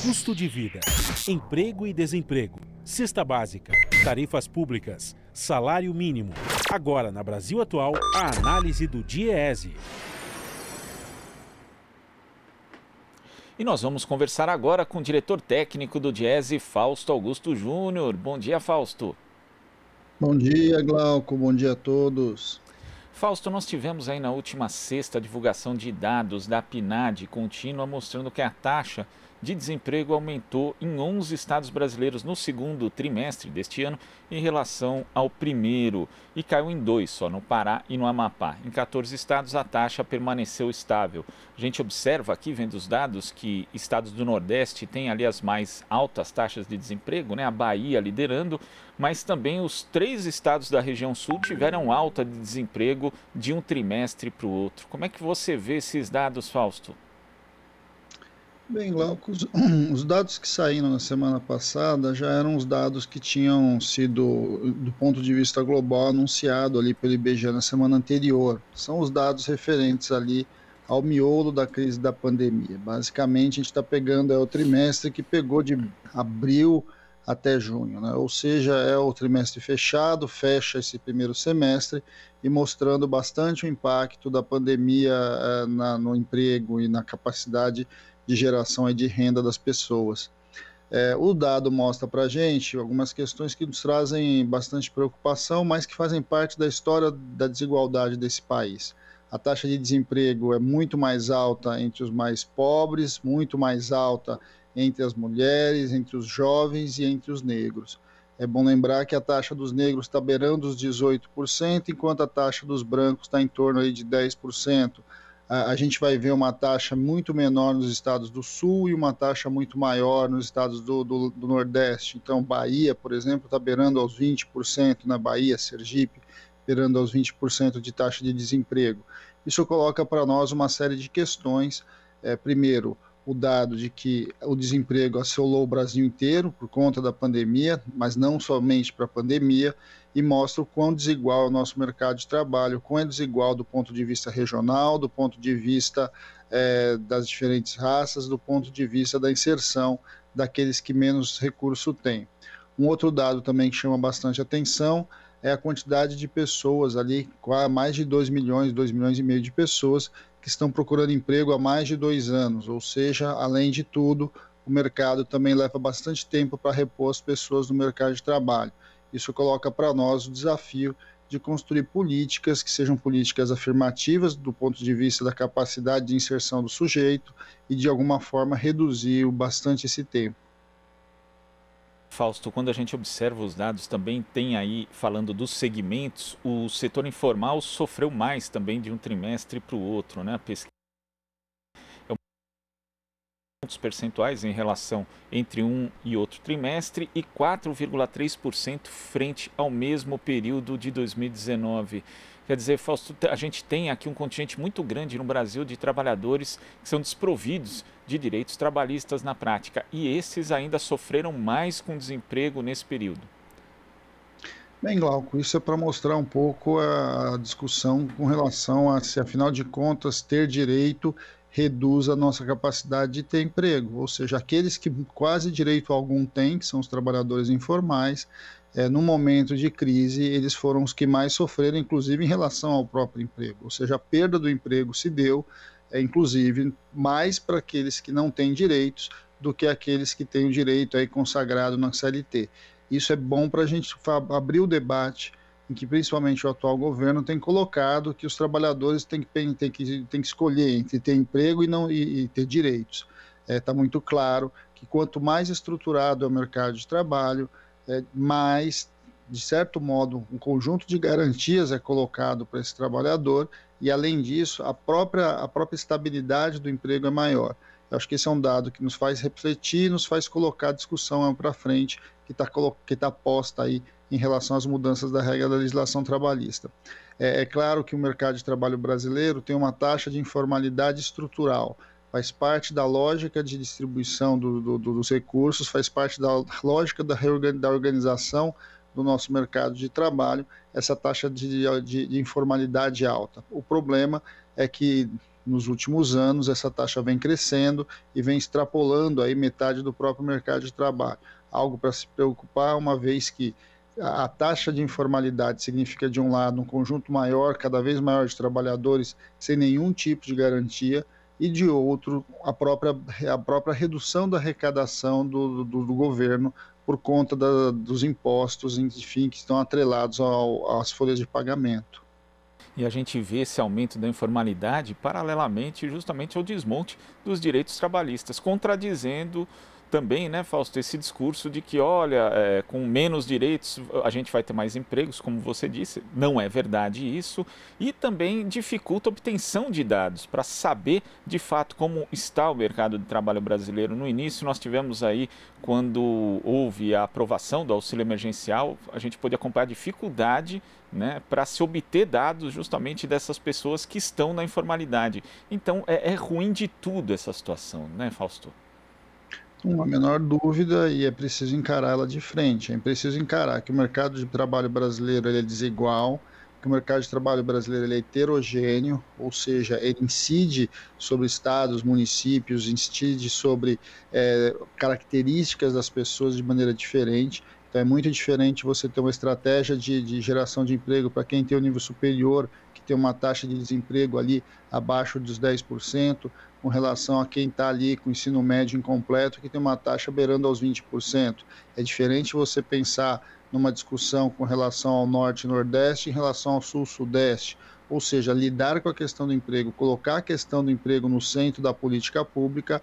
Custo de vida, emprego e desemprego, cesta básica, tarifas públicas, salário mínimo. Agora, na Brasil Atual, a análise do DIEESE. E nós vamos conversar agora com o diretor técnico do DIEESE, Fausto Augusto Júnior. Bom dia, Fausto. Bom dia, Glauco. Bom dia a todos. Fausto, nós tivemos aí na última sexta a divulgação de dados da PNAD contínua mostrando que a taxa de desemprego aumentou em 11 estados brasileiros no segundo trimestre deste ano em relação ao primeiro e caiu em 2 só, no Pará e no Amapá. Em 14 estados a taxa permaneceu estável. A gente observa aqui, vendo os dados, que estados do Nordeste têm ali as mais altas taxas de desemprego, né? A Bahia liderando, mas também os 3 estados da região sul tiveram alta de desemprego de um trimestre para o outro. Como é que você vê esses dados, Fausto? Bem, Glauco, os dados que saíram na semana passada já eram os dados que tinham sido, do ponto de vista global, anunciado ali pelo IBGE na semana anterior. São os dados referentes ali ao miolo da crise da pandemia. Basicamente, a gente está pegando o trimestre que pegou de abril até junho, né? Ou seja, é o trimestre fechado, fecha esse primeiro semestre e mostrando bastante o impacto da pandemia no emprego e na capacidade de geração e de renda das pessoas. O dado mostra para a gente algumas questões que nos trazem bastante preocupação, mas que fazem parte da história da desigualdade desse país. A taxa de desemprego é muito mais alta entre os mais pobres, muito mais alta entre as mulheres, entre os jovens e entre os negros. É bom lembrar que a taxa dos negros está beirando os 18%, enquanto a taxa dos brancos está em torno aí de 10%. A gente vai ver uma taxa muito menor nos estados do Sul e uma taxa muito maior nos estados do Nordeste. Então, Bahia, por exemplo, está beirando aos 20%, na Bahia, Sergipe, beirando aos 20% de taxa de desemprego. Isso coloca para nós uma série de questões. Primeiro, o dado de que o desemprego assolou o Brasil inteiro por conta da pandemia, mas não somente para a pandemia, e mostra o quão desigual é o nosso mercado de trabalho, o quão é desigual do ponto de vista regional, do ponto de vista das diferentes raças, do ponto de vista da inserção daqueles que menos recurso têm. Um outro dado também que chama bastante atenção é a quantidade de pessoas ali, mais de 2 milhões e meio de pessoas que estão procurando emprego há mais de 2 anos, ou seja, além de tudo, o mercado também leva bastante tempo para repor as pessoas no mercado de trabalho. Isso coloca para nós o desafio de construir políticas que sejam políticas afirmativas do ponto de vista da capacidade de inserção do sujeito e, de alguma forma, reduzir bastante esse tempo. Fausto, quando a gente observa os dados, também tem aí, falando dos segmentos, o setor informal sofreu mais também de um trimestre para o outro, né? A pesquisa pontos percentuais em relação entre um e outro trimestre e 4,3% frente ao mesmo período de 2019. Quer dizer, Fausto, a gente tem aqui um contingente muito grande no Brasil de trabalhadores que são desprovidos de direitos trabalhistas na prática e esses ainda sofreram mais com desemprego nesse período. Bem, Glauco, isso é para mostrar um pouco a discussão com relação a se, afinal de contas, ter direito reduz a nossa capacidade de ter emprego, ou seja, aqueles que quase direito algum têm, que são os trabalhadores informais, no momento de crise, eles foram os que mais sofreram, inclusive em relação ao próprio emprego, ou seja, a perda do emprego se deu, inclusive, mais para aqueles que não têm direitos do que aqueles que têm o direito aí consagrado na CLT. Isso é bom para a gente abrir o debate em que principalmente o atual governo tem colocado que os trabalhadores têm que escolher entre ter emprego e ter direitos. Está muito claro que quanto mais estruturado é o mercado de trabalho, mais, de certo modo, um conjunto de garantias é colocado para esse trabalhador e, além disso, a própria estabilidade do emprego é maior. Eu acho que esse é um dado que nos faz refletir, nos faz colocar a discussão para frente que está posta aí em relação às mudanças da regra da legislação trabalhista. É claro que o mercado de trabalho brasileiro tem uma taxa de informalidade estrutural, faz parte da lógica de distribuição dos recursos, faz parte da lógica da organização do nosso mercado de trabalho, essa taxa de informalidade alta. O problema é que nos últimos anos essa taxa vem crescendo e vem extrapolando aí metade do próprio mercado de trabalho. Algo para se preocupar, uma vez que a taxa de informalidade significa, de um lado, um conjunto maior, cada vez maior de trabalhadores sem nenhum tipo de garantia, e de outro, a própria redução da arrecadação do governo por conta dos impostos, enfim, que estão atrelados às folhas de pagamento. E a gente vê esse aumento da informalidade paralelamente justamente ao desmonte dos direitos trabalhistas, contradizendo também, né, Fausto, esse discurso de que, olha, com menos direitos a gente vai ter mais empregos, como você disse. Não é verdade isso, e também dificulta a obtenção de dados para saber de fato como está o mercado de trabalho brasileiro. No início nós tivemos aí, quando houve a aprovação do auxílio emergencial, a gente pôde acompanhar a dificuldade, né, para se obter dados justamente dessas pessoas que estão na informalidade. Então é ruim de tudo essa situação, né, Fausto? Não há a menor dúvida, e é preciso encará-la de frente. É preciso encarar que o mercado de trabalho brasileiro ele é desigual, que o mercado de trabalho brasileiro ele é heterogêneo, ou seja, ele incide sobre estados, municípios, incide sobre características das pessoas de maneira diferente. Então é muito diferente você ter uma estratégia de geração de emprego para quem tem o nível superior, que tem uma taxa de desemprego ali abaixo dos 10%, com relação a quem está ali com ensino médio incompleto, que tem uma taxa beirando aos 20%. É diferente você pensar numa discussão com relação ao Norte e Nordeste em relação ao Sul-Sudeste. Ou seja, lidar com a questão do emprego, colocar a questão do emprego no centro da política pública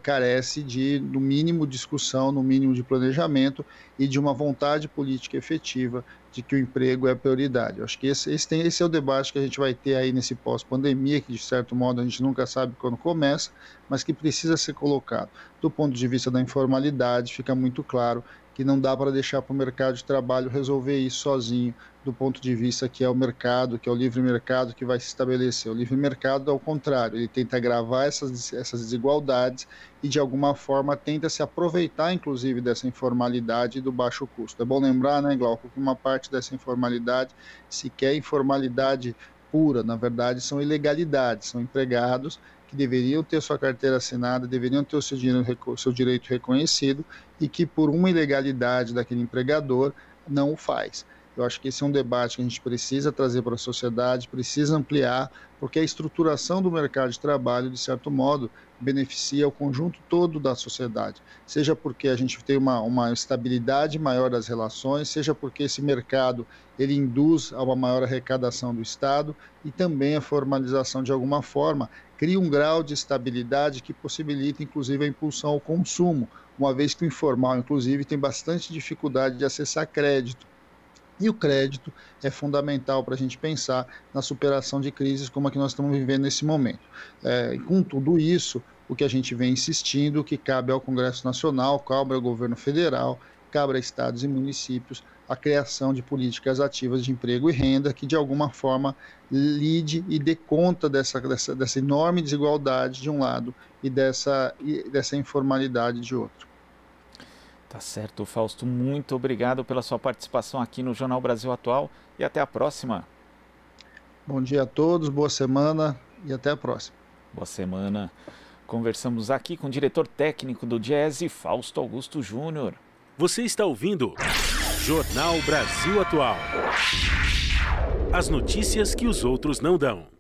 carece no mínimo discussão, no mínimo de planejamento e de uma vontade política efetiva de que o emprego é a prioridade. Eu acho que esse é o debate que a gente vai ter aí nesse pós-pandemia, que de certo modo a gente nunca sabe quando começa, mas que precisa ser colocado. Do ponto de vista da informalidade, fica muito claro que não dá para deixar para o mercado de trabalho resolver isso sozinho, do ponto de vista que é o mercado, que é o livre mercado que vai se estabelecer. O livre mercado, ao contrário, ele tenta agravar essas desigualdades e, de alguma forma, tenta se aproveitar, inclusive, dessa informalidade e do baixo custo. É bom lembrar, né, Glauco, que uma parte dessa informalidade, sequer informalidade pura, na verdade, são ilegalidades, são empregados que deveriam ter sua carteira assinada, deveriam ter o seu direito reconhecido e que, por uma ilegalidade daquele empregador, não o faz. Eu acho que esse é um debate que a gente precisa trazer para a sociedade, precisa ampliar, porque a estruturação do mercado de trabalho, de certo modo, beneficia o conjunto todo da sociedade. Seja porque a gente tem uma estabilidade maior das relações, seja porque esse mercado ele induz a uma maior arrecadação do Estado e também a formalização, de alguma forma, cria um grau de estabilidade que possibilita, inclusive, a impulsão ao consumo, uma vez que o informal, inclusive, tem bastante dificuldade de acessar crédito. E o crédito é fundamental para a gente pensar na superação de crises como a que nós estamos vivendo nesse momento. Com tudo isso, o que a gente vem insistindo, que cabe ao Congresso Nacional, cabe ao governo federal, cabe a estados e municípios, a criação de políticas ativas de emprego e renda que, de alguma forma, lide e dê conta dessa enorme desigualdade de um lado e dessa informalidade de outro. Tá certo, Fausto. Muito obrigado pela sua participação aqui no Jornal Brasil Atual e até a próxima. Bom dia a todos, boa semana e até a próxima. Boa semana. Conversamos aqui com o diretor técnico do Diese, Fausto Augusto Júnior. Você está ouvindo Jornal Brasil Atual. As notícias que os outros não dão.